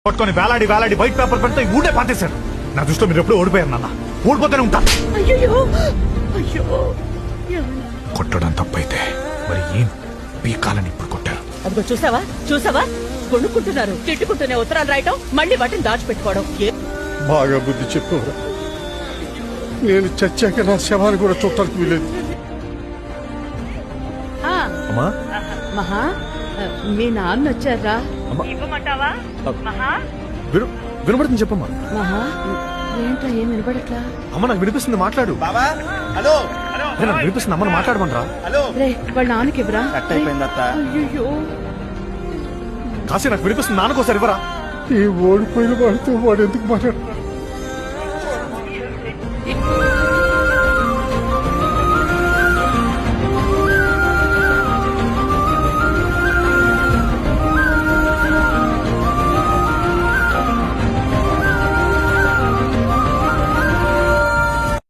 పట్టుకొని వేలాడి వేలాడి white paper పెడితే ఊడే పాతేశారు. నా దృష్టిలో మీరు ఎప్పుడు ఓడిపోయారు నాన్న. ఓడిపోతూనే ఉంటా. కొట్టడం తప్పైతే మరి ఏం పీకాలని ఇప్పుడు కొట్టారు. అదిగో చూసావా చూసావా, కొనుక్కుంటున్నారు, తిట్టుకుంటూనే ఉత్తరాలు రాయటం, మళ్ళీ వాటిని దాచిపెట్టుకోవడం. బాగా బుద్ధి చెప్పవరా. నేను చచ్చాక నా శవాన్ని కూడా చూడటానికి వీలేదు. అమ్మా మహా, మీ నాన్న వచ్చారా? ఇవ్వమంటావా? వినబడుతుంది చెప్పమ్మా. మహా ఏంటో ఏం వినపడట్లా? అమ్మ నాకు వినిపిస్తుంది, మాట్లాడు. హలో నాకు వినిపిస్తుంది, అమ్మను మాట్లాడమంటారా? రే వాళ్ళ నాన్నకి ఇవ్వరా? అయ్యో కాశీ నాకు వినిపిస్తుంది, నాన్నకోసారి ఇవ్వరా? ఈ ఓడిపోయిన వాడితో వాడు ఎందుకు మాట్లాడు?